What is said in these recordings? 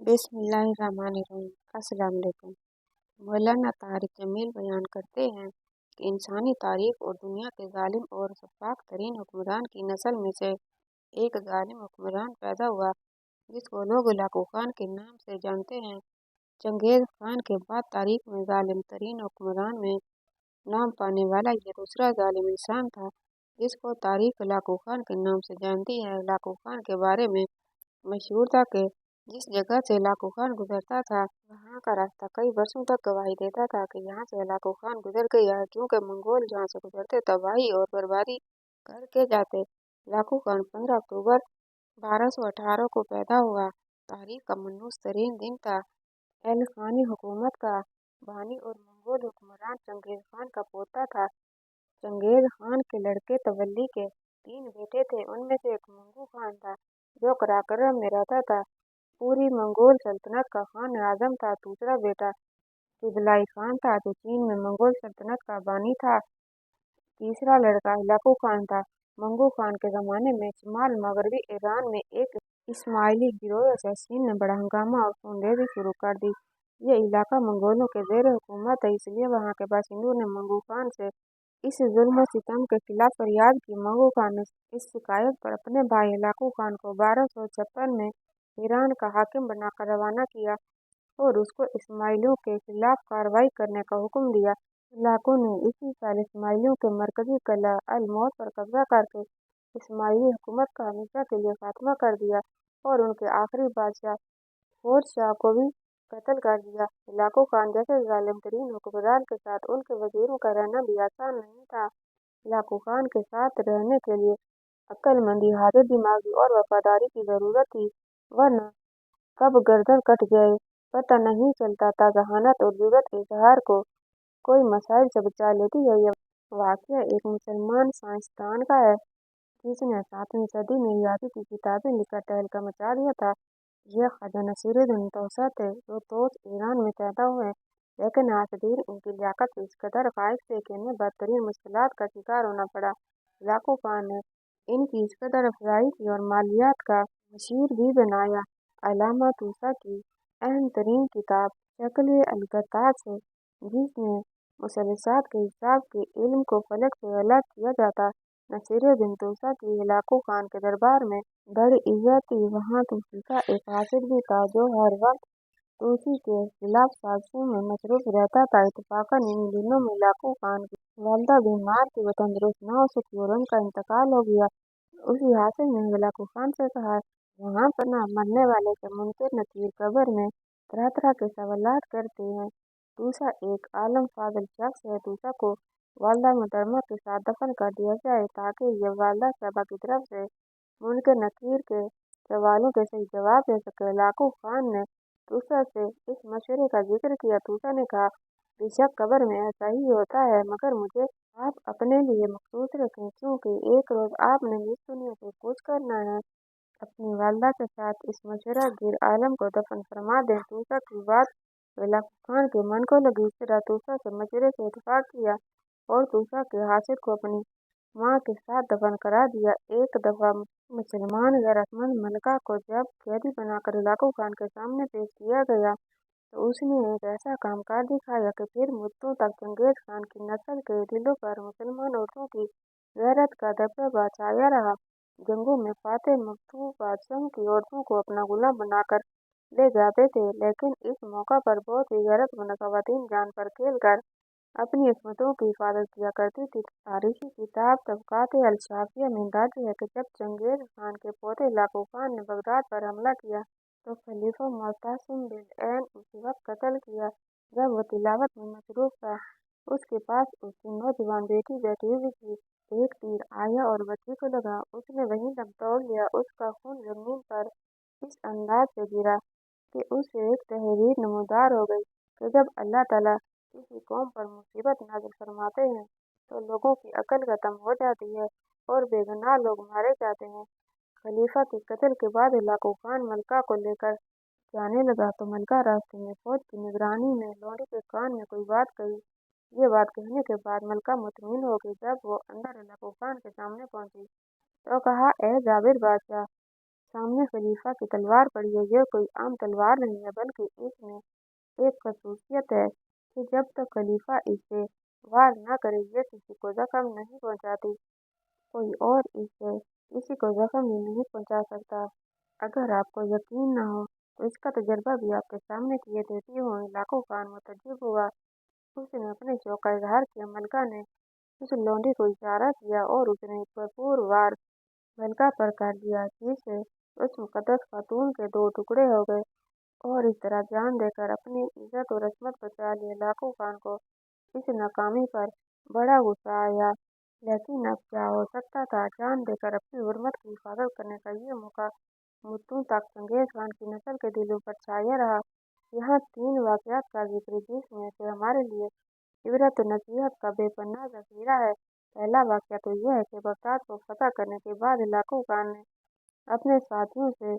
बिस्मिल्लाहिर्रहमानिर्रहीम। अस्सलाम वालेकुम। मौलाना तारिक जमील बयान करते हैं कि इंसानी तारीख और दुनिया के जालिम और सफाक तरीन हुक्मरान की नस्ल में से एक जालिम हुक्मरान पैदा हुआ जिसको लोग लाकू खान के नाम से जानते हैं। चंगेज खान के बाद तारीख में जालिम तरीन हुक्मरान में नाम पाने वाला ये दूसरा जालिम इंसान था जिसको तारीख लाकू खान के नाम से जानती है। लाकू खान के बारे में मशहूर था कि जिस जगह से लाकू खान गुजरता था वहाँ का रास्ता कई वर्षों तक गवाही देता था कि यहाँ से लाकू खान गुजर गया है, क्योंकि मंगोल जहाँ से गुजरते तबाही और बर्बादी करके जाते। लाकू खान 15 अक्टूबर 1218 को पैदा हुआ। तारीख का मनहूस तरीन दिन था। एल खानी हुकूमत का बानी और मंगोल हुक्मरान चंगेज खान का पोता था। चंगेज खान के लड़के तवल्ली के 3 बेटे थे। उनमें से एक मंगू खान था जो कराकरम में रहता था। पूरी मंगोल सल्तनत का खान आजम था। दूसरा बेटा किबलाई खान था जो चीन में मंगोल सल्तनत का बानी था। तीसरा लड़का लाकू खान था। मंगू खान के ज़माने में शुमाल मगरबी ईरान में एक इस्माइली गिरोह से चीन ने बड़ा हंगामा और खूनरेज़ी शुरू कर दी। ये इलाका मंगोलों के ज़ेर हुकूमत है, इसलिए वहाँ के बाशिंदों ने मंगू खान से इस जुल्म सितम के खिलाफ फरियाद की। मंगू खान ने इस शिकायत पर अपने भाई लाकू खान को 1256 में ईरान का हाकिम बनाकर रवाना किया और उसको इस्माइलियों के खिलाफ कार्रवाई करने का हुक्म दिया। लाकू ने इसी साल इस्माइलियों के मरकजी किला अल मौत पर कब्जा करके इस्माइली हुकूमत का हमेशा के लिए खात्मा कर दिया और उनके आखिरी बादशाह फोर्ज शाह को भी कत्ल कर दिया। लाकू खान जैसे जालिम तरीन हुक्मरान के साथ उनके वजीरों का रहना भी आसान नहीं था। लाकू खान के साथ रहने के लिए अक्लमंदी, हाजिर दिमागी और वफादारी की जरूरत थी, वरना कब गर्दन कट जाए पता नहीं चलता था। जहानत और जुर्रत इजहार को कोई मसाइल से बचा लेती है। यह वाकया एक मुसलमान साइंसदान का है जिसने 7वीं सदी में रियाजी की किताबें लिखकर तहलका मचा दिया था। यह ख्वाजा नसीरुद्दीन तौसा थे जो तोस ईरान में पैदा हुए, लेकिन आखिर इनकी लियाकत इस कदर गायब थे कि इन्हें बदतरीन मुश्किलात का शिकार होना पड़ा। लाकू खान ने इनकी इस कदर अफजाई की और मालियात का मशीर भी बनाया। अल्लामा तूसा की अहम तरीन किताब शक्ल अलगताज है, जिसमें मुसलसात के हिसाब के इल्म को फलक से अलग किया जाता। नसीरुद्दीन तूसा की लाकू खान के दरबार में बड़ी इज्जत थी। वहाँ तूसी का एक आशिक भी था जो हर वक्त तूसी के खिलाफ साजिशों में मसरूफ रहता था। इत्तफाकन इन दिनों में लाकू खान की वालिदा बीमार थी, वो तंदुरुस्त न हो सकी और उनका इंतकाल हो गया। उसी हासिल ने लाकू खान से कहा, यहाँ पर ना मरने वाले के मुनकर नकीर कब्र में तरह तरह के सवालात करते हैं। तूसा एक आलम फाजिल शख्स है। तूसा को वालिदा मोहतरमा के साथ दफन कर दिया जाए ताकि ये वालिदा साहबा की तरफ से मुनकर नकीर के सवालों के सही जवाब दे सके। लाकू खान ने तूसा से इस मशवरे का जिक्र किया। तूसा ने कहा, बेशक कब्र में ऐसा ही होता है, मगर मुझे आप अपने लिए मखसूस रखें, क्योंकि एक रोज आपने इस दुनिया से कूच करना है। अपनी वालिदा के साथ इस मशवरा गिर आलम को दफन फरमा दें। तूसा की बात लाकू खान के मन को लगी। इस तरह तूसा से मशवरे से इत्तेफाक किया और तूसा के हासिल को अपनी माँ के साथ दफन करा दिया। एक दफा मुसलमान गैरतमंद मलका को जब कैदी बनाकर लाकू खान के सामने पेश किया गया तो उसने एक ऐसा कामकाज दिखाया कि फिर मुद्दों तक चंगेज खान की नस्ल के दिलों पर मुसलमान औरतों की गैरत का दबदबा छाया रहा। जंगों में फातेह मफ्तूह बादशाहों की औरतों को अपना गुलाम बनाकर ले जाते थे, लेकिन इस मौका पर बहुत ही गैरतमंद खवातीन जान पर खेल कर अपनी इस्मतों की हिफाजत किया करती थी। तारीखी किताब तबकात अल-शाफिया में दर्ज है कि जब चंगेज खान के पोते लाकू खान ने बगदाद पर हमला किया तो खलीफा मुअत्तसिम बिल-ऐन उसी वक्त कत्ल किया जब वह तिलावत में मसरूफ था। उसके पास उसकी नौजवान बेटी बैठी हुई थी। एक तीर आया और बच्ची को लगा, उसने वहीं दम तोड़ लिया। उसका खून जमीन पर इस अंदाज से गिरा कि उससे एक तहरीर नमूदार हो गई कि जब अल्लाह ताला किसी कौम पर मुसीबत नाजिल फरमाते हैं तो लोगों की अकल खत्म हो जाती है और बेगुनाह लोग मारे जाते हैं। खलीफा के कत्ल के बाद लाकू खान मलका को लेकर जाने लगा तो मलका रास्ते में फौज की निगरानी में लोरी के कान में कोई बात कही। ये बात कहने के बाद मलका मुतमिन हो गई। जब वो अंदर लाकू खान के सामने पहुंची तो कहा, ए जाबिर बादशाह, सामने खलीफा की तलवार पड़ी है। यह कोई आम तलवार नहीं है, बल्कि इसमें एक खसूसियत है कि जब तक खलीफा इसे वार न करे, यह किसी को जख्म नहीं पहुंचाती। कोई और इसे किसी को जख्म भी नहीं पहुंचा सकता। अगर आपको यकीन न हो तो इसका तजर्बा भी आपके सामने किए देती हूँ। इलाको खान मुतज्जिब हुआ। उसने अपने शौक का इजहार किया। मलका ने उस लौंडे को इशारा किया और उसने एक भरपूर वार मलका पर कर दिया, जिससे उस मुकद्दस खातून के दो टुकड़े हो गए और इस तरह जान देकर अपनी इज्जत और रस्मत बचा ली। लाखों खान को इस नाकामी पर बड़ा गुस्सा आया, लेकिन अब क्या हो सकता था। जान देकर अपनी हुर्मत की हिफाजत करने का ये मौका मुद्दों तक चंगेज खान की नस्ल के दिलों पर छाया रहा। यहाँ 3 वाक़यात का जिक्र, जिसमें से हमारे लिए इबरत और नसीहत का बेपनाह ज़ख़ीरा है। पहला वाक़या तो यह है कि बगदाद को फतह करने के बाद लाखों खान ने अपने साथियों से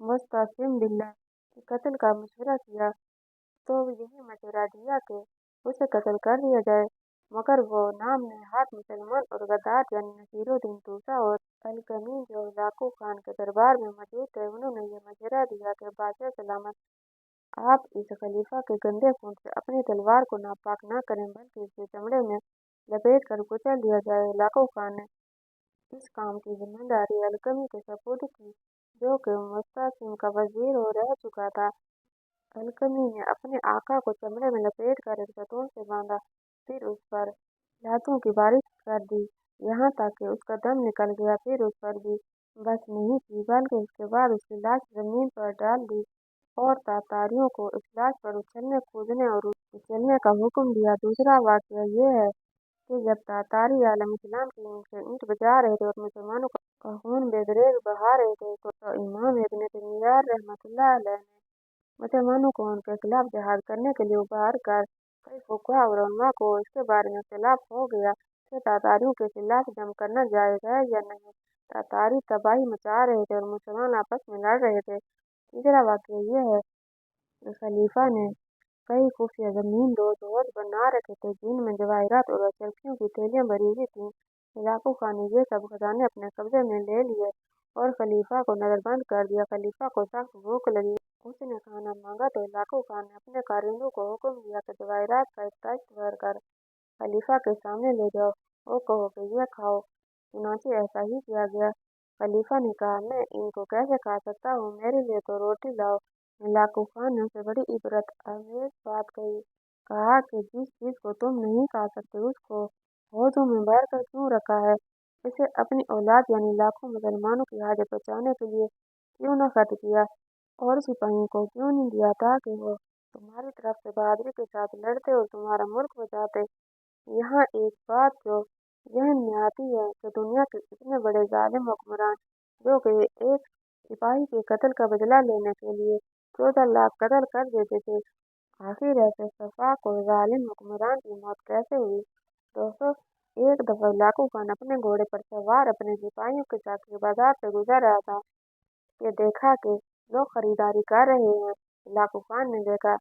मुस्तसिम बिल्लाह के कत्ल का मशवरा किया, तो यही मशवरा दिया कि उसे कत्ल कर दिया जाए। मगर वो नाम नेहाद मुसलमान और गद्दार यानी नसीरुद्दीन तूसा और अलकमी, जो लाखों खान के दरबार में मौजूद थे, उन्होंने ये मशवरा दिया कि बादशाह सलामत, आप इस खलीफा के गंदे खून से अपनी तलवार को नापाक न करें, बल्कि इसे चमड़े में लपेट कर कुचल दिया जाए। लाखों खान ने इस काम की जिम्मेदारी अलकमी के सपुर्द की, जो कि मुस्तसिम का वजीर हो रह चुका था। अलकमी ने अपने आका को चमड़े में लपेट कर एक जतून से बांधा, फिर उस पर लातों की बारिश कर दी, यहाँ तक कि उसका दम निकल गया। फिर उस पर भी बस नहीं की, बल्कि उसके बाद उसकी लाश जमीन पर डाल दी और तातारियों को इस लाश पर उछलने कूदने और उछलने का हुक्म दिया। दूसरा वाक़या यह है कि जब तातारी आलम इस्लाम की ईंट से ईंट बजा रहे थे और मुसलमानों का खून बेदरेग बहा रहे थे, तो इमाम इब्न तैमिय्याह रहमतुल्लाह अलैह ने मुसलमानों को उनके खिलाफ जिहाद करने के लिए उभार कर कई फुक़हा और उलमा को इसके बारे में इख्तिलाफ हो गया कि तातारियों के खिलाफ जंग करना जायज़ है या नहीं। तातारी तबाही मचा रहे थे और मुसलमान आपस में लड़ रहे थे। तीसरा वाक़या यह है कि खलीफा ने कई खुफिया ज़मीन दोज बना रखे थे, जिनमें जवाहिरात और अशरफियों की थैलियाँ भरी हुई थीं। लाखों खान ने ये सब खजाने अपने कब्जे में ले लिए और खलीफा को नज़रबंद कर दिया। खलीफा को सख्त भूख लगी। उसने खाना मांगा तो लाखों खान ने अपने कारिंदों को हुक्म दिया कि जवाहिरात का एक तश्त भर कर खलीफा के सामने ले जाओ और कहो कि ये खाओ। चुनांचे ऐसा ही किया गया। खलीफा ने कहा, मैं इनको कैसे खा सकता हूँ, मेरे लिए तो रोटी लाओ। लाखों खान ने उसे बड़ी इबरत आमेज बात कही, कहा कि जिस चीज को तुम नहीं खा सकते, उसको हौज़ों में भर कर क्यों रखा है। इसे अपनी औलाद यानी लाखों मुसलमानों की हाजत बचाने के लिए क्यों न खत्म किया और सिपाहियों को क्यों नहीं दिया, ताकि वो तुम्हारी तरफ से बहादुरी के साथ लड़ते और तुम्हारा मुल्क बचाते। यहाँ एक बात जो ज़हन में आती है कि दुनिया के इतने बड़े जालिम हुक्मरान, जो कि एक सिपाही के कत्ल का बदला लेने के लिए 14 लाख कत्ल कर देते थे, आखिर ऐसे शफाक और जालिम हुक्मरान की मौत कैसे हुई। दोस्तों, एक दफा लाखों खान अपने घोड़े पर सवार अपने सिपाहियों के साथ बाजार से गुजर रहा था कि देखा कि लोग खरीदारी कर रहे हैं। लाखों खान ने देखा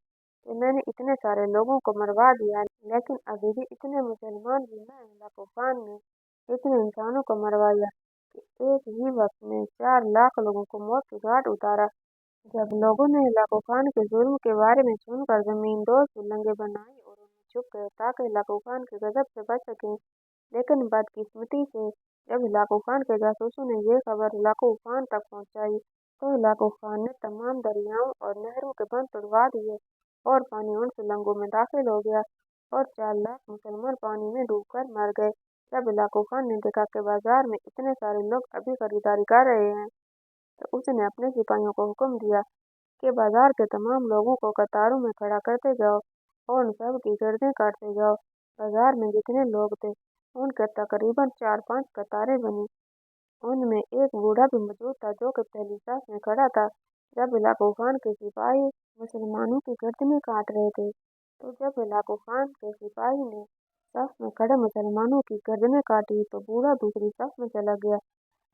कि मैंने इतने सारे लोगों को मरवा दिया, लेकिन अभी भी इतने मुसलमान भी हैं। लाखों खान ने इतने इंसानों को मरवाया कि एक ही वक्त में 4 लाख लोगों को मौत के घाट उतारा। जब लोगों ने लाखों खान के जुर्म के बारे में सुनकर जमीन दोज सुरंगें बनाई और उनमें छुप गए ताकि लाखों खान के गजब से बच सकें, लेकिन बदकिस्मती से जब लाखों खान के जासूसों ने ये खबर लाखों खान तक पहुंचाई, तो लाखों खान ने तमाम दरियाओं और नहरों के बंद तुड़वा दिए और पानी उन सुरंगों में दाखिल हो गया और 4 लाख मुसलमान पानी में डूबकर मर गए। जब लाखों खान ने देखा कि बाजार में इतने सारे लोग अभी खरीदारी कर रहे हैं, तो उसने अपने सिपाहियों को हुक्म दिया कि बाजार के तमाम लोगों को कतारों में खड़ा करते जाओ और उन सब की गर्दें काटते जाओ। बाजार में जितने लोग थे, उनके तकरीबन 4-5 कतारें बनी। उनमें एक बूढ़ा भी मौजूद था, जो कि पहली साफ में खड़ा था। जब लाखों खान के सिपाही मुसलमानों की गर्दनें काट रहे थे, तो जब लाखों खान के सिपाही ने सफ में खड़े मुसलमानों की गर्दनें काटी, तो बूढ़ा दूसरी सफ में चला गया।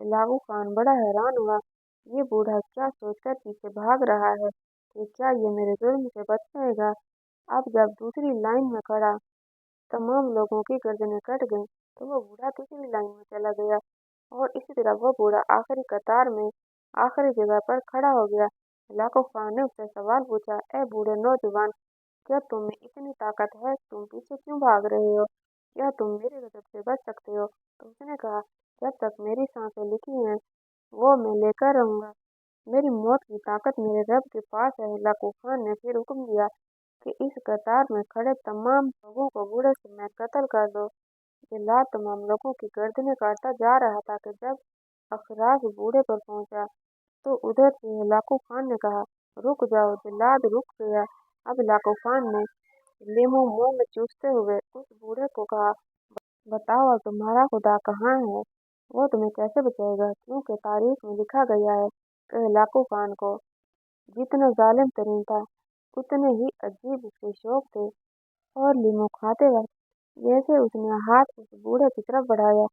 लाखों खान बड़ा हैरान हुआ, ये बूढ़ा क्या सोचकर पीछे भाग रहा है कि क्या ये मेरे जुर्म से बच जाएगा। अब जब दूसरी लाइन में खड़ा तमाम लोगों की गर्दनें कट गईं, तो वो बूढ़ा तीसरी लाइन में चला गया और इसी तरह वो बूढ़ा आखिरी कतार में आखिरी जगह पर खड़ा हो गया। लाको खान ने उससे सवाल पूछा, ए बूढ़े नौजवान, क्या तुम में इतनी ताकत है? तुम पीछे क्यों भाग रहे हो? क्या तुम मेरे गजब से बच सकते हो? तो उसने कहा, जब तक मेरी सांसें लिखी हैं वो मैं लेकर रहूंगा। मेरी मौत की ताकत मेरे रब के पास है। लाको खान ने फिर हुक्म दिया कि इस कतार में खड़े तमाम लोगों को बूढ़े से मैं कत्ल कर दो। जल्लाद तमाम लोगों की गर्दनें काटता जा रहा था कि जब अखराज बूढ़े पर पहुंचा तो उधर से लाको खान ने कहा, रुक जाओ। जल्लाद रुक गया। अब लाको खान ने लेमू मुंह में चूसते हुए उस बूढ़े को कहा, बताओ अब तुम्हारा खुदा कहाँ है? वो तुम्हें कैसे बचाएगा? क्योंकि तारीख में लिखा गया है कि लाको खान को जितना जालिम तरीन था उतने ही अजीब उसके शौक थे। और लीमू खाते वक्त जैसे उसने हाथ उस बूढ़े की तरफ बढ़ाया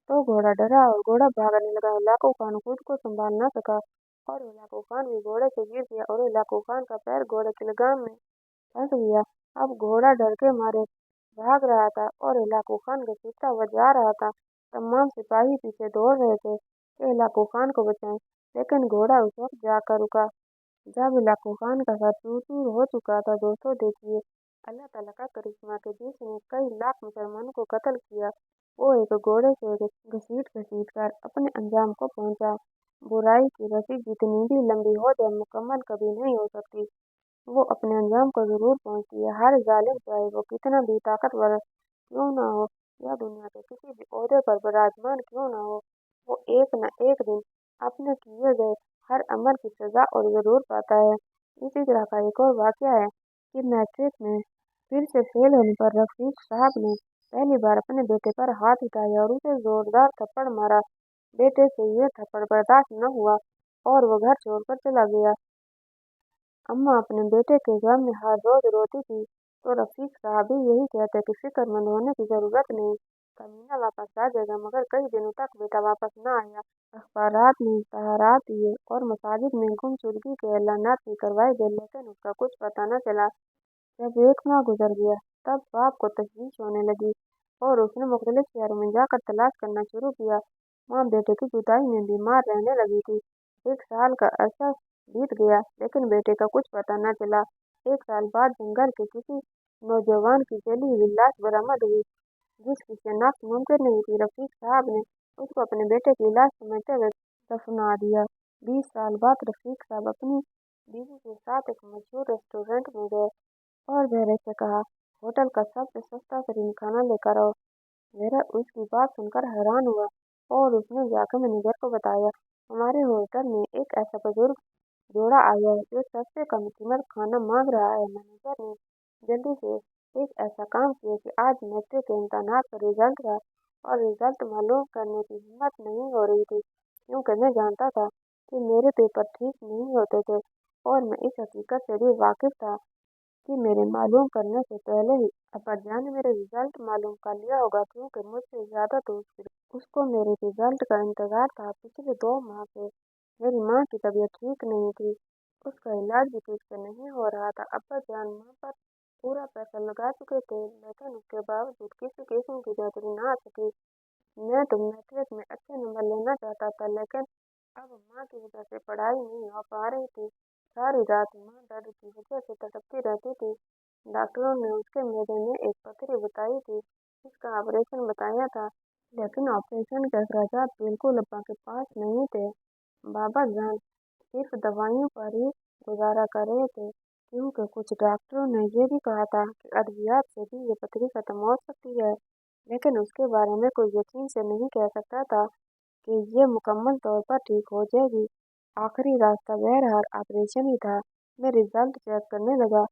तो घोड़ा डरा और घोड़ा भागने लगा। लाको खान खुद को संभाल न सका और लाको खान भी घोड़े से गिर गया और लाको खान का पैर घोड़े की लगाम में फंस गया। अब घोड़ा डर के मारे भाग रहा था और इलाको खान के पीछा हुआ जा रहा था। तमाम सिपाही पीछे दौड़ रहे थे कि इलाको खान को बचाएं, लेकिन घोड़ा उस वक्त जाकर रुका जब इलाको खान का सर चूर चूर हो चुका था। दोस्तों देखिए, अल्लाह ताला का करिश्मा के जिसने कई लाख मुसलमानों को कत्ल किया, वो एक घोड़े से घसीट घसीट कर अपने अंजाम को पहुंचा। बुराई की रस्सी जितनी भी लंबी हो जाए मुकम्मल कभी नहीं हो सकती, वो अपने अंजाम को जरूर पहुंचती है। हर जालिम चाहे वो कितना भी ताकतवर क्यों ना हो या दुनिया के किसी भी ओहदे पर विराजमान क्यों ना हो, वो एक न एक दिन अपने किए गए हर अमल की सजा और जरूर पाता है। इसी तरह का एक और वाकया है कि मैट्रिक में फिर से फेल होने पर रफीक साहब ने पहली बार अपने बेटे पर हाथ उठाया और उसे जोरदार थप्पड़ मारा। बेटे से यह थप्पड़ बर्दाश्त न हुआ और वो घर छोड़कर चला गया। अम्मा अपने बेटे के गम में हर रोज रोती थी तो रफीक साहब भी यही कहते कि फिक्रमंद होने की जरूरत नहीं, कमीना वापस आ जाएगा। मगर कई दिनों तक बेटा वापस न आया। अखबारात में इश्तहारात दिए और मसाजिद में गुमशुदगी के एलानात भी करवाए गए, लेकिन उसका कुछ पता न चला। जब एक माह गुजर गया तब बाप को तशवीश होने लगी और उसने मुख्तलिफ शहरों में जाकर तलाश करना शुरू किया। माँ बेटे की जुदाई में बीमार रहने लगी थी। 1 साल का अरसा बीत गया लेकिन बेटे का कुछ पता न चला। 1 साल बाद जंगल के किसी नौजवान की जली हुई लाश बरामद हुई जिसकी शिनाख्त मुमकिन नहीं थी। रफीक साहब ने उसको अपने बेटे की लाश समझते हुए दफना दिया। 20 साल बाद रफीक साहब अपनी बीवी के साथ एक मशहूर रेस्टोरेंट में गए और धैर्य से कहा, होटल का सबसे सस्ता तरीन खाना लेकर आओ। मेरा उसकी बात सुनकर हैरान हुआ और उसने जाकर मैनेजर को बताया, हमारे होटल में एक ऐसा बुजुर्ग जोड़ा आया है जो सबसे कम कीमत खाना मांग रहा है। मैनेजर ने जल्दी से एक ऐसा काम किया कि आज मैट्रिक के इम्तहानात का रिजल्ट था और रिजल्ट मालूम करने की हिम्मत नहीं हो रही थी क्योंकि मैं जानता था कि मेरे पेपर ठीक नहीं होते थे और मैं इस हकीकत से भी वाकिफ था कि मेरे मालूम करने से पहले ही अब्बाजान ने मेरे रिजल्ट मालूम कर लिया होगा क्योंकि मुझसे ज्यादा तो उसको मेरे रिजल्ट का इंतजार था। पिछले 2 माह से मेरी माँ की तबीयत ठीक नहीं थी, उसका इलाज भी ठीक से नहीं हो रहा था। अब्बाजान माँ पर पूरा पैसा लगा चुके थे लेकिन उसके बावजूद किसी किस्म की बेहतरी ना आ सकी। मैं तो मैट्रिक में अच्छे नंबर लेना चाहता था लेकिन अब माँ की वजह से पढ़ाई नहीं हो पा रही थी। सारी रात माँ दर्द की वजह से तड़पती रहती थी। डॉक्टरों ने उसके मेदे में एक पथरी बताई थी जिसका ऑपरेशन बताया था, लेकिन ऑपरेशन के अखराजात बिल्कुल अब्बा के पास नहीं थे। बाबा जान सिर्फ दवाइयों पर ही गुजारा कर रहे थे क्योंकि कुछ डॉक्टरों ने ये भी कहा था कि अद्वियात से भी ये पथरी खत्म हो सकती है, लेकिन उसके बारे में कोई यकीन से नहीं कह सकता था कि ये मुकम्मल तौर पर ठीक हो जाएगी। आखिरी रास्ता बहरहाल ऑपरेशन ही था। मैं रिजल्ट चेक करने लगा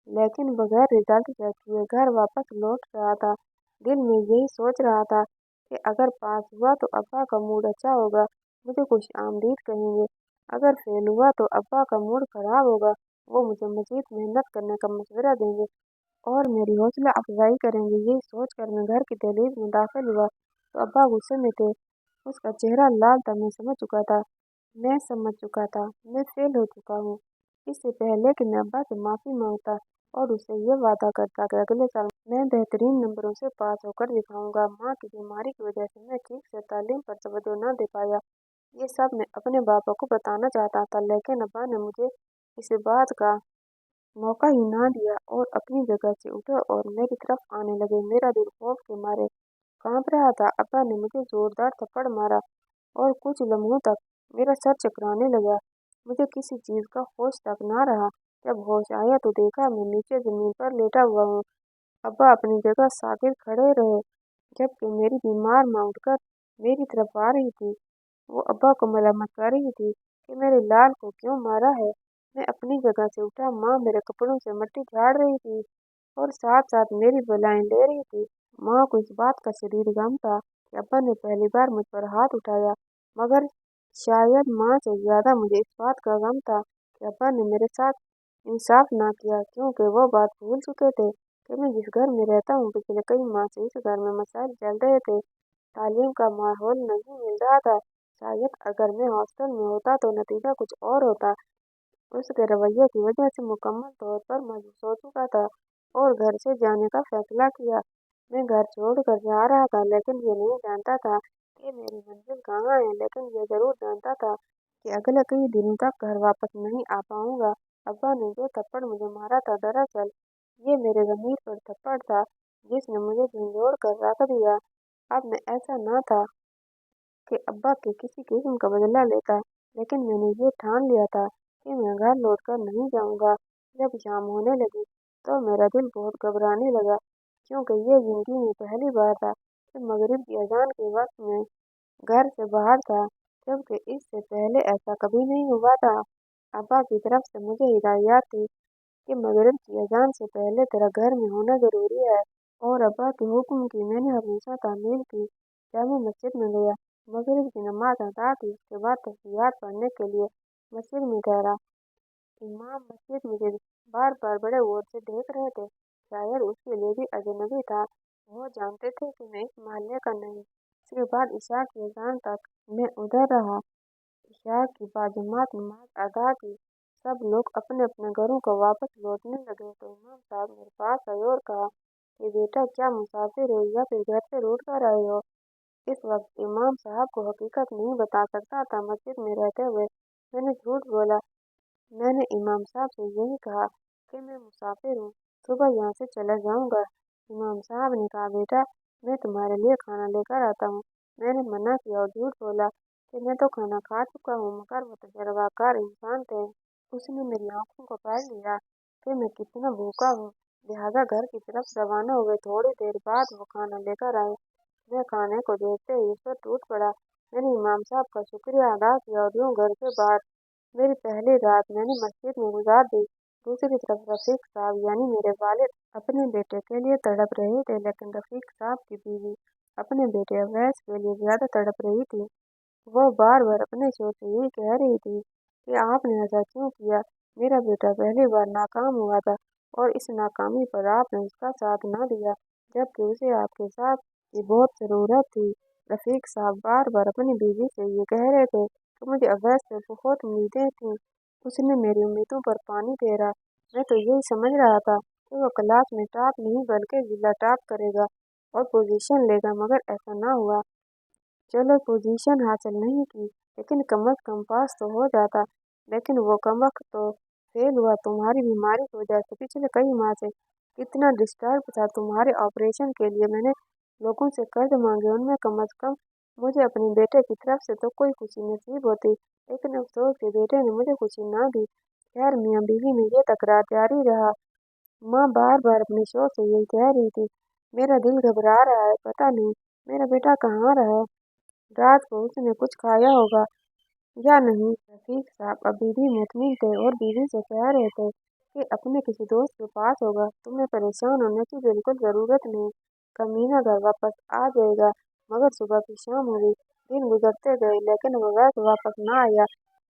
लेकिन बगैर रिजल्ट चेक किए घर वापस लौट रहा था। दिल में यही सोच रहा था कि अगर पास हुआ तो अब्बा का मूड अच्छा होगा, मुझे खुश आमदीद कहेंगे। अगर फेल हुआ तो अब्बा का मूड खराब होगा, वो मुझे मजीद मेहनत करने का मशवरा देंगे और मेरी हौसला अफजाई करेंगे। यही सोचकर मैं घर की दहलीज में दाखिल हुआ तो अब्बा गुस्से में थे। उसका चेहरा लाल था। मैं समझ चुका था, मैं फेल हो चुका हूँ। इससे पहले कि मैं अब्बा से माफ़ी मांगता और उससे ये वादा करता कि अगले साल मैं बेहतरीन नंबरों से पास होकर दिखाऊंगा। माँ की बीमारी की वजह से मैं ठीक से तालीम पर तवज्जो न दे पाया ये सब मैं अपने पापा को बताना चाहता था, लेकिन अब्बा ने मुझे इस बात का मौका ही ना दिया और अपनी जगह से उठे और मेरी तरफ आने लगे। मेरा दिल खौफ के मारे कांप रहा था। अब्बा ने मुझे जोरदार थप्पड़ मारा और कुछ लम्हों तक मेरा सर चकराने लगा। मुझे किसी चीज का होश तक ना रहा। जब होश आया तो देखा मैं नीचे जमीन पर लेटा हुआ हूँ। अब्बा अपनी जगह सागिर खड़े रहे, जबकि मेरी बीमार माँ उठकर मेरी तरफ आ रही थी। वो अब्बा को मलम्मत कर रही थी कि मेरे लाल को क्यों मारा है। मैं अपनी जगह से उठा। माँ मेरे कपड़ों से मिट्टी झाड़ रही थी और साथ साथ मेरी बलाएं ले रही थी। माँ को इस बात का शदीद गम था कि अब्बा ने पहली बार मुझ पर हाथ उठाया, मगर शायद माँ से ज्यादा मुझे इस बात का गम था कि अब्बा ने मेरे साथ इंसाफ ना किया, क्योंकि वो बात भूल चुके थे कि मैं जिस घर में रहता हूँ पिछले कई माह से इस घर में मसाइल चल रहे थे। तालीम का माहौल नहीं मिल रहा था। शायद अगर मैं हॉस्टल में होता तो नतीजा कुछ और होता। उसके रवैये की वजह से मुकम्मल तौर पर मायूस हो चुका था और घर से जाने का फैसला किया। मैं घर छोड़कर जा रहा था, लेकिन ये नहीं जानता था कि मेरी मंजिल कहाँ है। लेकिन ये जरूर जानता था कि अगले कई दिनों तक घर वापस नहीं आ पाऊंगा। अब्बा ने जो थप्पड़ मुझे मारा था, दरअसल ये मेरे ज़मीर पर थप्पड़ था जिसने मुझे झंझोड़ कर रख दिया। अब मैं ऐसा ना था कि अब्बा के किसी किस्म का बदला लेता, लेकिन मैंने ये ठान लिया था कि मैं घर लौटकर नहीं जाऊंगा। जब शाम होने लगी तो मेरा दिल बहुत घबराने लगा, क्योंकि ये जिंदगी में पहली बार था कि मगरिब की अजान के वक्त में घर से बाहर था, जबकि इससे पहले ऐसा कभी नहीं हुआ था। अब्बा की तरफ से मुझे हिदायत थी कि मगरिब की अजान से पहले तेरा घर में होना जरूरी है, और अब्बा के हुक्म की मैंने हमेशा तामील की। जामा मस्जिद में गया, मगरिब की नमाज अदा की, उसके बाद तहiy्यात पढ़ने के लिए मस्जिद में ठहरा। इमाम मस्जिद मुझे बार बार बड़े गौर से देख रहे थे। शायद उसके लिए भी अजनबी था। वो जानते थे कि मैं इस मोहल्ले का नहीं। इसके बाद ईशा की अजान तक मैं उधर रहा। ईशा की बाजमात नमाज अदा की, सब लोग अपने अपने घरों को वापस लौटने लगे तो इमाम साहब मेरे पास आए और कहा कि बेटा, क्या मुसाफिर हो या फिर घर से लौट कर आए हो। इस वक्त इमाम साहब को हकीकत नहीं बता सकता था। मस्जिद में रहते हुए मैंने झूठ बोला। मैंने इमाम साहब से यही कहा कि मैं मुसाफिर हूँ, सुबह यहाँ से चला जाऊँगा। इमाम साहब ने कहा, बेटा, मैं तुम्हारे लिए खाना लेकर आता हूँ। मैंने मना किया और झूठ बोला कि मैं तो खाना खा चुका हूँ, मगर वो तजर्बाकार इंसान थे। उसने मेरी आंखों को पढ़ लिया कि मैं कितना भूखा हूँ, लिहाजा घर की तरफ रवाना हुए। थोड़ी देर बाद वो खाना लेकर आए। मैं खाने को देखते ही उस पर टूट पड़ा। मैंने इमाम साहब का शुक्रिया अदा किया और यूं घर के बाहर मेरी पहली रात मैंने मस्जिद में गुजार दी। दूसरी तरफ रफीक साहब यानी मेरे वालिद अपने बेटे के लिए तड़प रहे थे, लेकिन रफीक साहब की बीवी अपने बेटे अवैस के लिए ज्यादा तड़प रही थी। वो बार बार अपने शोर से यही कह रही थी कि आपने ऐसा क्यों किया। मेरा बेटा पहली बार नाकाम हुआ था और इस नाकामी पर आपने उसका साथ ना दिया, जबकि उसे आपके साथ की बहुत जरूरत थी। रफीक साहब बार बार अपनी बीवी से ये कह रहे थे कि मुझे अवैस से बहुत उम्मीदें थीं। उसने मेरी उम्मीदों पर पानी फेरा। मैं तो यही समझ रहा था कि वो क्लास में टॉप नहीं बल्कि जिला टॉप करेगा और पोजीशन लेगा, मगर ऐसा ना हुआ। चलो, पोजीशन हासिल नहीं की, लेकिन कम अज कम पास तो हो जाता। लेकिन वो कमबख्त तो फेल हुआ तुम्हारी बीमारी की वजह से। पिछले कई माह से कितना डिस्टर्ब था। तुम्हारे ऑपरेशन के लिए मैंने लोगों से कर्ज मांगे, उनमें कम अज कम मुझे अपने बेटे की तरफ से तो कोई खुशी नसीब होती, लेकिन अफसोस के बेटे ने मुझे खुशी ना दी। खैर, मियाँ बीवी में ये तकरार जारी रहा। माँ बार बार अपने शोर से यही कह रही थी, मेरा दिल घबरा रहा है, पता नहीं मेरा बेटा कहाँ रहा। रात को उसने कुछ खाया होगा या नहीं। रफीक साहब अभी भी मुतमिन थे और बीवी से कह रहे थे कि अपने किसी दोस्त के पास होगा। तुम्हें परेशान होने की बिल्कुल ज़रूरत नहीं, कमीना घर वापस आ जाएगा। मगर सुबह की शाम हुई, दिन गुजरते गए, लेकिन वो वैसे वापस ना आया।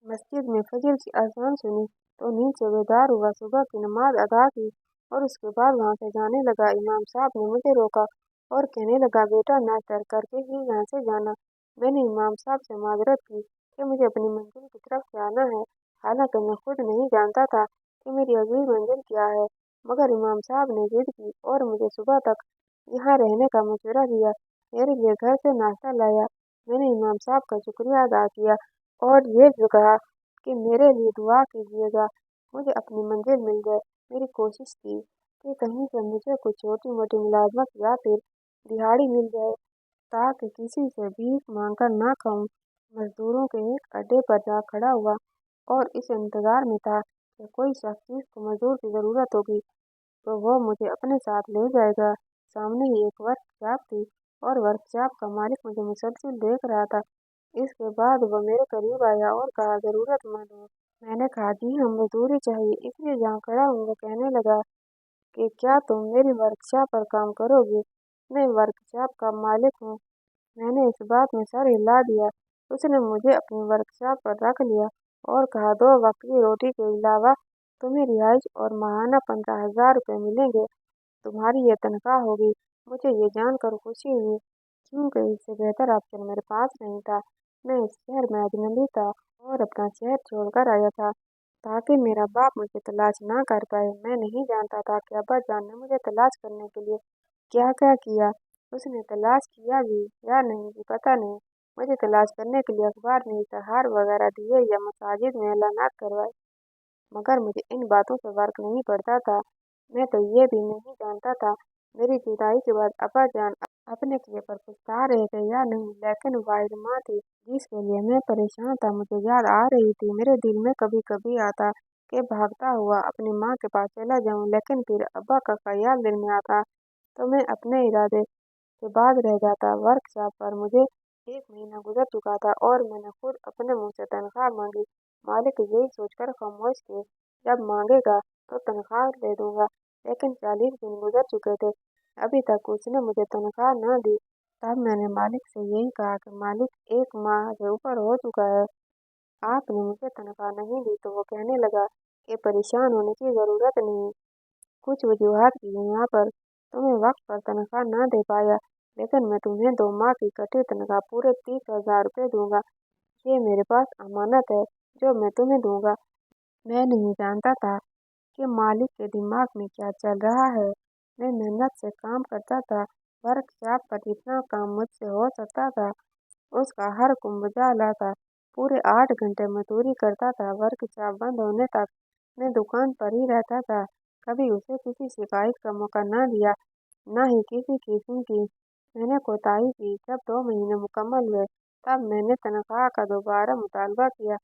मस्जिद में फजर की अजान सुनी तो नींद से बेदार हुआ, सुबह की नमाज अदा की और उसके बाद वहाँ से जाने लगा। इमाम साहब ने मुझे रोका और कहने लगा, बेटा, नाश्ता करके ही यहाँ से जाना। मैंने इमाम साहब से माजरत की कि मुझे अपनी मंजिल की तरफ जाना है, हालांकि मैं खुद नहीं जानता था कि मेरी अगली मंजिल क्या है। मगर इमाम साहब ने जिद की और मुझे सुबह तक यहाँ रहने का मशवरा दिया। मेरे लिए घर से नाश्ता लाया। मैंने इमाम साहब का शुक्रिया अदा किया और ये भी कहा कि मेरे लिए दुआ कीजिएगा, मुझे अपनी मंजिल मिल जाए। मेरी कोशिश थी कि कहीं से मुझे कुछ छोटी मोटी मुलाजमत या फिर दिहाड़ी मिल जाए ताकि किसी से भीख मांगकर ना खाऊं। मजदूरों के एक अड्डे पर जा खड़ा हुआ और इस इंतजार में था कि कोई शख्स जिसको मजदूर की जरूरत होगी तो वो मुझे अपने साथ ले जाएगा। सामने ही एक वर्कशॉप थी और वर्कशॉप का मालिक मुझे मुसलसल देख रहा था। इसके बाद वो मेरे करीब आया और कहा, जरूरतमंद हो? मैंने कहा, जी हाँ, मजदूरी चाहिए। इसलिए जहाँ खड़ा हूँ वो कहने लगा कि क्या तुम मेरी वर्कशॉप पर काम करोगे? मैं वर्कशॉप का मालिक हूँ। मैंने इस बात में सर हिला दिया। उसने मुझे अपनी वर्कशॉप पर रख लिया और कहा, 2 वक्त की रोटी के अलावा तुम्हें रिहाइश और माहाना 15,000 रुपये मिलेंगे। तुम्हारी ये तनख्वाह होगी। मुझे ये जानकर खुशी हुई क्योंकि इससे बेहतर ऑप्शन मेरे पास नहीं था। मैं इस शहर में अजनबी था और अपना शहर छोड़कर आया था ताकि मेरा बाप मुझे तलाश ना कर पाए। मैं नहीं जानता था कि अब्बा जान ने मुझे तलाश करने के लिए क्या क्या किया। उसने तलाश किया भी या नहीं भी पता नहीं। मुझे तलाश करने के लिए अखबार में इश्तहार वगैरह दिए या मसाजिद में ऐलानात करवाए, मगर मुझे इन बातों से फर्क नहीं पड़ता था। मैं तो ये भी नहीं जानता था मेरी जुदाई के बाद अब्बा जान अपने किए पर पछता रहे थे या नहीं। लेकिन वाहिद माँ थी जिसके लिए मैं परेशान था, मुझे याद आ रही थी। मेरे दिल में कभी कभी आता कि भागता हुआ अपनी माँ के पास चला जाऊं, लेकिन फिर अब्बा का ख्याल दिल में आता तो मैं अपने इरादे से बाज रह जाता। वर्कशॉप पर मुझे 1 महीना गुजर चुका था और मैंने खुद अपने मुंह से तनख्वाह मांगी। मालिक यही सोचकर खामोश थे, जब मांगेगा तो तनख्वाह दे दूंगा। लेकिन 40 दिन गुजर चुके थे, अभी तक उसने मुझे तनख्वाह न दी। तब मैंने मालिक से यही कहा कि मालिक, 1 माह से ऊपर हो चुका है, आपने मुझे तनख्वाह नहीं दी। तो वो कहने लगा कि परेशान होने की जरूरत नहीं, कुछ वजूहात की हैं यहाँ पर। तुम्हें वक्त पर तनख्वाह न दे पाया, लेकिन मैं तुम्हें 2 माह की कटी तनख्वाह पूरे 30,000 रुपये दूंगा। ये मेरे पास अमानत है जो मैं तुम्हें दूंगा। मैं नहीं जानता था कि मालिक के दिमाग में क्या चल रहा है। मैं मेहनत से काम करता था, वर्कशॉप पर जितना काम मुझसे हो सकता था उसका हर कुंभ उजाला था। पूरे 8 घंटे मजदूरी करता था। वर्कशॉप बंद होने तक मैं दुकान पर ही रहता था। कभी उसे किसी शिकायत का मौका न दिया, न ही किसी किस्म की मैंने कोताही की। जब 2 महीने मुकम्मल हुए तब मैंने तनख्वाह का दोबारा मुतालबा किया।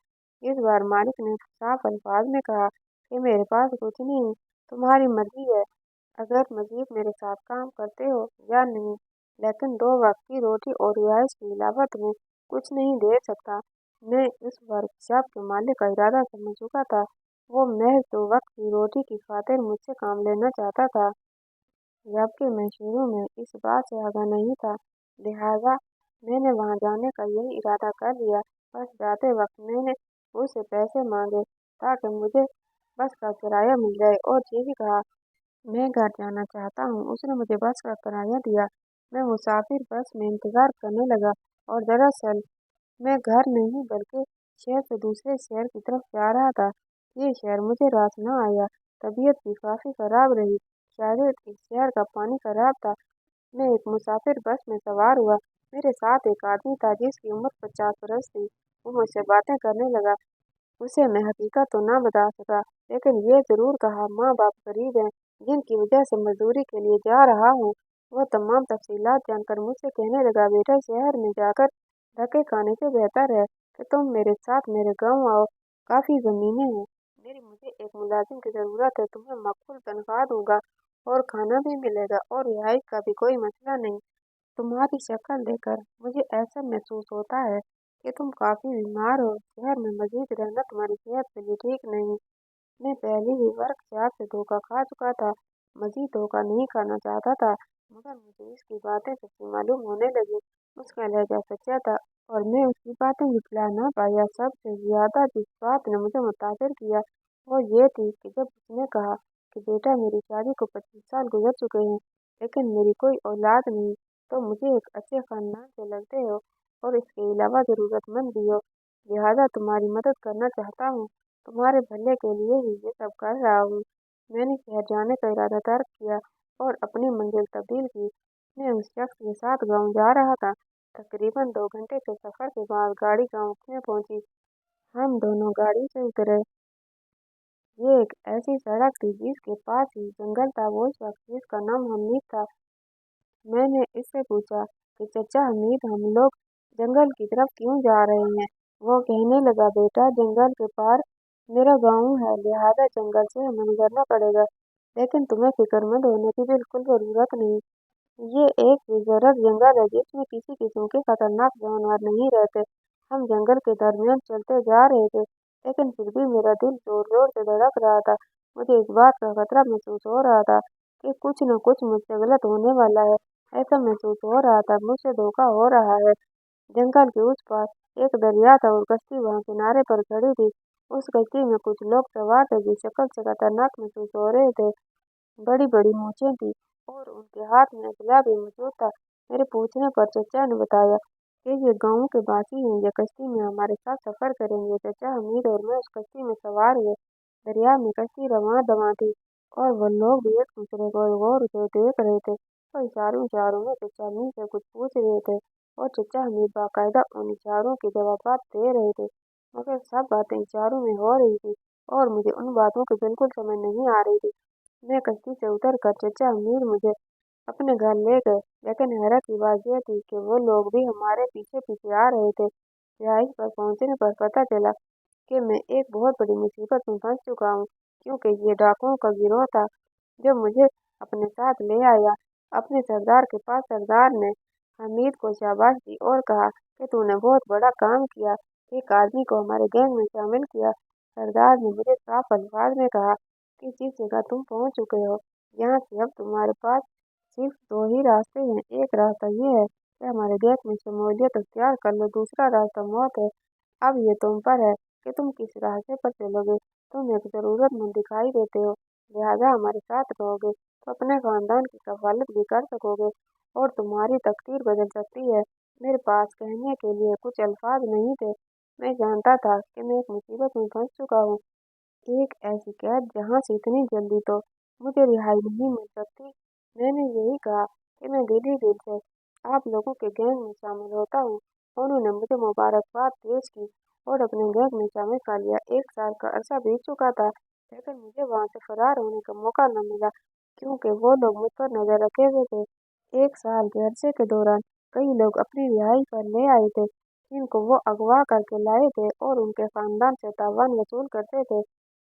इस बार मालिक ने साफ अल्फाज में कहा कि मेरे पास कुछ नहीं, तुम्हारी मर्जी है अगर मजीद मेरे साथ काम करते हो या नहीं, लेकिन 2 वक्त की रोटी और रिहाइश के अलावा तुम्हें कुछ नहीं दे सकता। मैं इस वर्कशॉप के मालिक का इरादा समझ चुका था। वो महज 2 वक्त की रोटी की खातिर मुझसे काम लेना चाहता था, जबकि मैं शुरू में इस बात से आगाह नहीं था। लिहाजा मैंने वहां जाने का यही इरादा कर लिया। बस जाते वक्त मैंने उससे पैसे मांगे ताकि मुझे बस का किराया मिल जाए और ये भी कहा, मैं घर जाना चाहता हूँ। उसने मुझे बस का किराया दिया। मैं मुसाफिर बस में इंतजार करने लगा और दरअसल मैं घर नहीं बल्कि शहर से दूसरे शहर की तरफ जा रहा था। ये शहर मुझे रास न आया। तबीयत भी काफी खराब रही। शायद इस शहर का पानी खराब था। मैं एक मुसाफिर बस में सवार हुआ। मेरे साथ एक आदमी था जिसकी उम्र 50 बरस थी। वो मुझसे बातें करने लगा। उसे मैं हकीकत तो ना बता सका, लेकिन ये जरूर कहा, माँ बाप गरीब हैं जिनकी वजह से मजदूरी के लिए जा रहा हूँ। वह तमाम तफसीलात जानकर मुझसे कहने लगा, बेटा, शहर में जाकर धक्के खाने से बेहतर है कि तुम मेरे साथ मेरे गाँव आओ। काफी जमीनें हैं मेरी, मुझे एक मुलाजिम की जरूरत है। तुम्हें मकबूल तनख्वाह दूंगा और खाना भी मिलेगा और रिहाइश का भी कोई मसला नहीं। तुम्हारी शक्ल देखकर मुझे ऐसा महसूस होता है कि तुम काफी बीमार हो। शहर में मजीद रहना तुम्हारी सेहत के लिए ठीक नहीं। मैं पहले ही वर्कशॉप से धोखा खा चुका था, मजीद धोखा नहीं खाना चाहता था, मगर मुझे इसकी बातें सच्ची मालूम होने लगी। उसका लहजा सच्चा था और मैं उसकी बातें झुठला ना पाया। सबसे ज्यादा जिस बात ने मुझे मुतासिर किया वो ये थी कि जब उसने कहा कि बेटा, मेरी शादी को 25 साल गुजर चुके हैं, लेकिन मेरी कोई औलाद नहीं। तो मुझे एक अच्छे खानदान से लगते हो और इसके अलावा जरूरतमंद भी हो, लिहाजा तुम्हारी मदद करना चाहता हूँ। तुम्हारे भले के लिए ही ये सब कर रहा हूँ। मैंने शहर जाने का इरादा तर्क किया और अपनी मंजिल तब्दील की। मैं उस शख्स के साथ गाँव जा रहा था तकरीबन 2 घंटे के सफर के बाद गाड़ी गांव में पहुंची। हम दोनों गाड़ी से उतरे। ये एक ऐसी सड़क थी जिसके पास ही जंगल था। वो शख्स जिसका नाम हमीद था, मैंने इससे पूछा कि चाचा हमीद, हम लोग जंगल की तरफ क्यों जा रहे हैं? वो कहने लगा, बेटा जंगल के पार मेरा गांव है, लिहाजा जंगल से हमें गुजरना पड़ेगा। लेकिन तुम्हें फिक्रमंद होने की बिल्कुल जरूरत नहीं। ये एक बुजुर्ग जंगल है जिसमें किसी किस्म के खतरनाक जानवर नहीं रहते। हम जंगल के दरमियान चलते जा रहे थे, लेकिन फिर भी मेरा दिल जोर जोर से धड़क रहा था। मुझे इस बात का खतरा महसूस हो रहा था कि कुछ न कुछ मुझसे गलत होने वाला है। ऐसा महसूस हो रहा था मुझसे धोखा हो रहा है। जंगल के उस पार एक दरिया था और कश्ती वहाँ किनारे पर खड़ी थी। उस कश्ती में कुछ लोग सवार थे जो शक्ल से खतरनाक महसूस हो रहे थे। बड़ी बड़ी मूछें थी और उनके हाथ में हथियार भी मौजूद था। मेरे पूछने पर चचा ने बताया कि ये गांव के बासी हैं, ये कश्ती में हमारे साथ सफर करेंगे। चचा हमीद और मैं उस कश्ती में सवार हुए। दरिया में कश्ती रवां दवां थी और वो लोग भी एक दूसरे को गौर से देख रहे थे। तो इशारों इशारों में चचा हमीद से कुछ पूछ रहे थे और चचा हमीद बाकायदा उन इशारों के जवाब दे रहे थे। मगर सब बातें इशारों में हो रही थी और मुझे उन बातों की बिल्कुल समझ नहीं आ रही थी। मैं कश्ती से उतर कर चचा हमीद मुझे अपने घर ले गए, लेकिन हैरत की बात यह थी कि वो लोग भी हमारे पीछे पीछे आ रहे थे। रिहाइश पर पहुंचने पर पता चला कि मैं एक बहुत बड़ी मुसीबत में फंस चुका हूँ, क्योंकि ये डाकुओं का गिरोह था जो मुझे अपने साथ ले आया। अपने सरदार के पास सरदार ने हमीद को शाबाश दी और कहा कि तूने बहुत बड़ा काम किया, एक आदमी को हमारे गैंग में शामिल किया। सरदार ने मुझे साफ अल्फाज में कहा कि जिस जगह तुम पहुंच चुके हो, यहाँ से अब तुम्हारे पास सिर्फ 2 ही रास्ते हैं। एक रास्ता ये है कि हमारे गैंग में शमूलियत अख्तियार कर लो, दूसरा रास्ता मौत है। अब ये तुम पर है कि तुम किस रास्ते पर चलोगे। तुम एक जरूरतमंद दिखाई देते हो, लिहाजा हमारे साथ रहोगे तो अपने खानदान की कफालत भी कर सकोगे और तुम्हारी तकदीर बदल सकती है। मेरे पास कहने के लिए कुछ अल्फाज नहीं थे। मैं जानता था कि मैं एक मुसीबत में फंस चुका हूँ, एक ऐसी कैद जहाँ से इतनी जल्दी तो मुझे रिहाई नहीं मिल सकती। मैंने यही कहा कि मैं दिली दिल से आप लोगों के गैंग में शामिल होता हूँ। उन्होंने मुझे मुबारकबाद पेश की और अपने गैंग में शामिल कर लिया। 1 साल का अरसा बीत चुका था, लेकिन मुझे वहाँ से फरार होने का मौका न मिला, क्योंकि वो लोग मुझ पर नजर रखे हुए थे। 1 साल के अरसे के दौरान कई लोग अपनी रिहाई पर ले आए थे, जिनको वो अगवा करके लाए थे और उनके खानदान से तावान वसूल करते थे।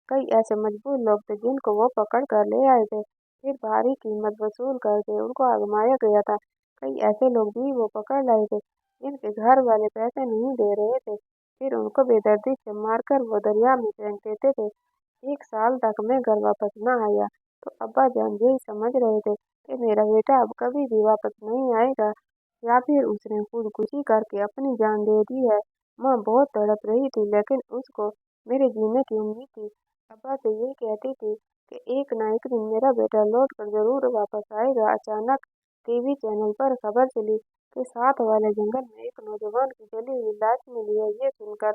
कई ऐसे मजबूर लोग थे जिनको वो पकड़ कर ले आए थे, फिर भारी कीमत वसूल करके उनको आजमाया गया था। कई ऐसे लोग भी वो पकड़ लाए थे जिनके घर वाले पैसे नहीं दे रहे थे, फिर उनको बेदर्दी से मारकर वो दरिया में फेंक देते थे। 1 साल तक मैं घर वापस न आया तो अब्बा जान यही समझ रहे थे कि मेरा बेटा अब कभी भी वापस नहीं आएगा, या फिर उसने खुदकुशी करके अपनी जान दे दी है। माँ बहुत तड़प रही थी, लेकिन उसको मेरे जीने की उम्मीद थी। अब्बा से यही कहती थी कि एक ना एक दिन मेरा बेटा लौट कर जरूर वापस आएगा। अचानक टीवी चैनल पर खबर चली कि साथ वाले जंगल में एक नौजवान की जली हुई लाश मिली है। ये सुनकर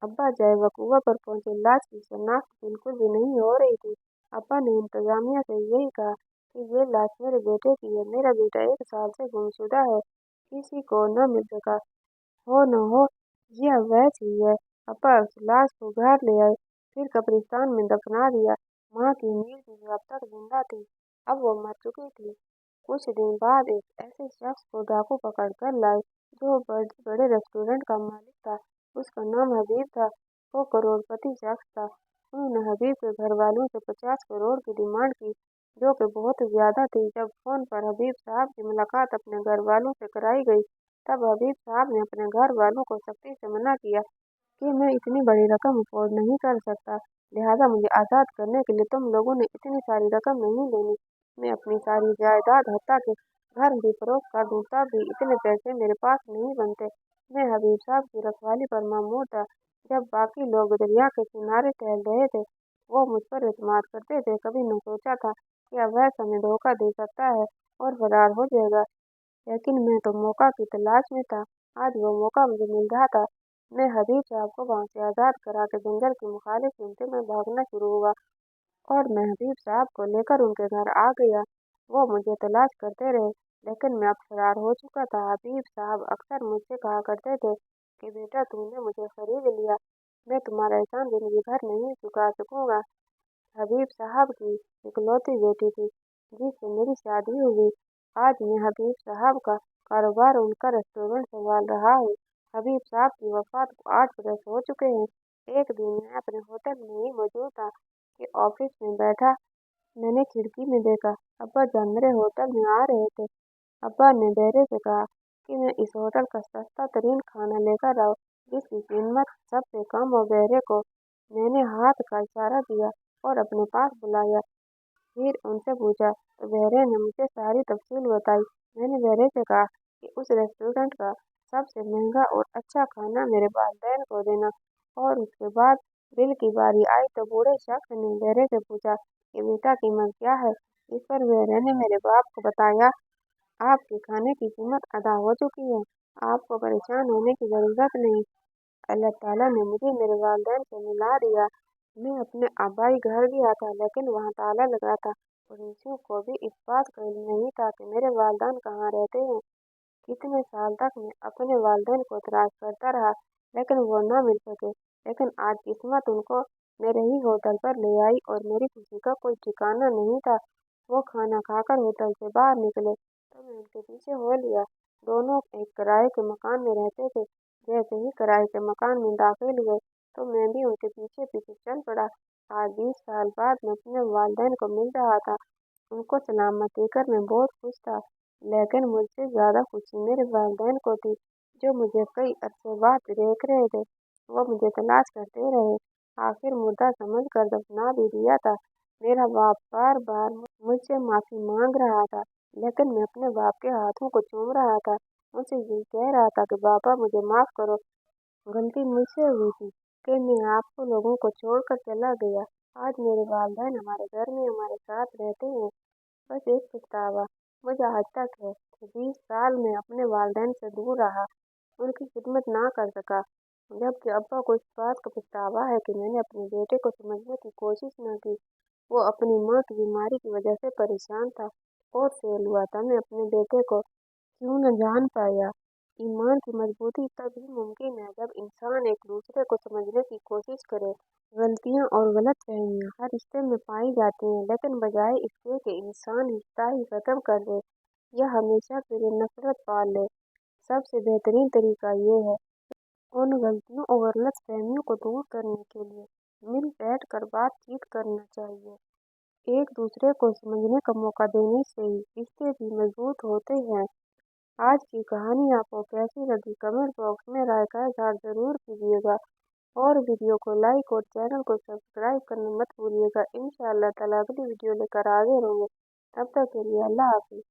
अब्बा जाए वकूवा पर पहुंचे। लाश की शनाख्त बिल्कुल भी नहीं हो रही थी। अब्बा ने इंतजामिया से यही कहा कि ये लाश मेरे बेटे की है। मेरा बेटा 1 साल से गुमशुदा है, किसी को न मिल सका। हो न हो यह वह चीज है। अब्बा उस लाश को घर ले आए, फिर कब्रिस्तान में दफना दिया। माँ की मीर बीवी अब तक जिंदा थी, अब वो मर चुकी थी। कुछ दिन बाद एक ऐसे शख्स को डाकू पकड़ कर लाए जो बड़े बड़े रेस्टोरेंट का मालिक था। उसका नाम हबीब था। वो करोड़पति शख्स था। उन्होंने हबीब के घर वालों से 50 करोड़ की डिमांड की, जो कि बहुत ज्यादा थी। जब फोन पर हबीब साहब की मुलाकात अपने घर वालों से कराई गई, तब हबीब साहब ने अपने घर वालों को सख्ती से मना किया कि मैं इतनी बड़ी रकम अफोर्ड नहीं कर सकता, लिहाजा मुझे आज़ाद करने के लिए तुम लोगों ने इतनी सारी रकम नहीं लेनी। मैं अपनी सारी जायदाद हत्ता के घर भी फरोख्त कर दूं, तब भी इतने पैसे मेरे पास नहीं बनते। मैं हबीब साहब की रखवाली पर मामूर था। जब बाकी लोग दरिया के किनारे टहल रहे थे, वो मुझ पर एतमाद करते थे। कभी न सोचा था कि अब वह समय धोखा दे सकता है और फरार हो जाएगा, लेकिन मैं तो मौका की तलाश में था। आज वो मौका मुझे मिल रहा था। मैं हबीब साहब को वहां से आज़ाद करा के जंगल की मुखालिफ हिस्से में भागना शुरू हुआ और मैं हबीब साहब को लेकर उनके घर आ गया। वो मुझे तलाश करते रहे, लेकिन मैं अब फरार हो चुका था। हबीब साहब अक्सर मुझसे कहा करते थे कि बेटा तुमने मुझे खरीद लिया, मैं तुम्हारा एहसान जिंदगी भर नहीं चुका सकूंगा। हबीब साहब की इकलौती बेटी थी जिससे मेरी शादी हुई। आज मैं हबीब साहब का कारोबार उनका रेस्टोरेंट संभाल रहा हूँ। हबीब साहब की वफात को 8 बरस हो चुके हैं। एक दिन मैं अपने होटल में ही मौजूद था कि ऑफिस में बैठा मैंने खिड़की में देखा अब्बा जान मेरे होटल में आ रहे थे। अब्बा ने बेरे से कहा कि मैं इस होटल का सस्ता तरीन खाना लेकर आओ जिसकी कीमत सबसे कम हो। बेरे को मैंने हाथ का इशारा दिया और अपने पास बुलाया। फिर उनसे पूछा तो बेरे ने मुझे सारी तफसील बताई। मैंने बेरे से कहा कि उस रेस्टोरेंट का सबसे महंगा और अच्छा खाना मेरे वालिदैन को देना। और उसके बाद बिल की बारी आई तो बूढ़े शख्स ने बेरे से पूछा कि बेटा कीमत क्या है। इस पर बेरे ने मेरे बाप को बताया आपके खाने की कीमत अदा हो चुकी है, आपको परेशान होने की जरूरत नहीं। अल्लाह ताला ने मुझे मेरे वालिदैन से मिला दिया। मैं अपने आबाई घर गया था लेकिन वहाँ ताला लगा था। पड़ोसियों को भी इस बात का इल्म नहीं था कि मेरे वालिदैन कहाँ रहते हैं। कितने साल तक मैं अपने वालिदैन को तलाश करता रहा लेकिन वो न मिल सके। लेकिन आज किस्मत उनको मेरे ही होटल पर ले आई और मेरी खुशी का कोई ठिकाना नहीं था। वो खाना खाकर होटल से बाहर निकले तो मैं उनके पीछे हो लिया। दोनों एक किराए के मकान में रहते थे। जैसे ही किराए के मकान में दाखिल हुए तो मैं भी उनके पीछे पीछे चल पड़ा। आज 20 साल बाद मैं अपने वालिदैन को मिल रहा था। उनको सलामत देखकर मैं बहुत खुश था। लेकिन मुझसे ज्यादा खुशी मेरे वालिदैन को थी जो मुझे कई अरसे बाद देख रहे थे। वो मुझे तलाश करते रहे, आखिर मुर्दा समझकर दफना भी दिया था। मेरा बाप बार बार मुझसे माफी मांग रहा था लेकिन मैं अपने बाप के हाथों को चूम रहा था। मुझसे यही कह रहा था कि पापा मुझे माफ करो, गलती मुझसे हुई थी कि मैं आपको लोगों को छोड़कर चला गया। आज मेरे वालिदैन हमारे घर में हमारे साथ रहते हैं। बस एक पछतावा मुझे आज तक है कि 20 साल में अपने वालिदैन से दूर रहा, उनकी खिदमत ना कर सका। जबकि अब्बा को इस बात का पछतावा है कि मैंने अपने बेटे को समझने की कोशिश न की। वो अपनी माँ की बीमारी की वजह से परेशान था और फेल हुआ था। मैं अपने बेटे को क्यों न जान पाया। ईमान की मजबूती तभी मुमकिन है जब इंसान एक दूसरे को समझने की कोशिश करे। गलतियाँ और गलतफहमियाँ हर रिश्ते में पाई जाती हैं लेकिन बजाय इसके कि इंसान रिश्ता ही खत्म कर दे या हमेशा के लिए नफरत पाल ले, सबसे बेहतरीन तरीका ये है उन गलतियों और गलतफहमियों को दूर करने के लिए मिल बैठ कर बातचीत करना चाहिए। एक दूसरे को समझने का मौका देने से ही रिश्ते भी मजबूत होते हैं। आज की कहानी आपको कैसी लगी कमेंट बॉक्स में राय का इजहार जरूर कीजिएगा और वीडियो को लाइक और चैनल को सब्सक्राइब करना मत भूलिएगा। इंशाअल्लाह ताला अगली वीडियो लेकर आगे रहूँगे। तब तक के लिए अल्लाह हाफिज़।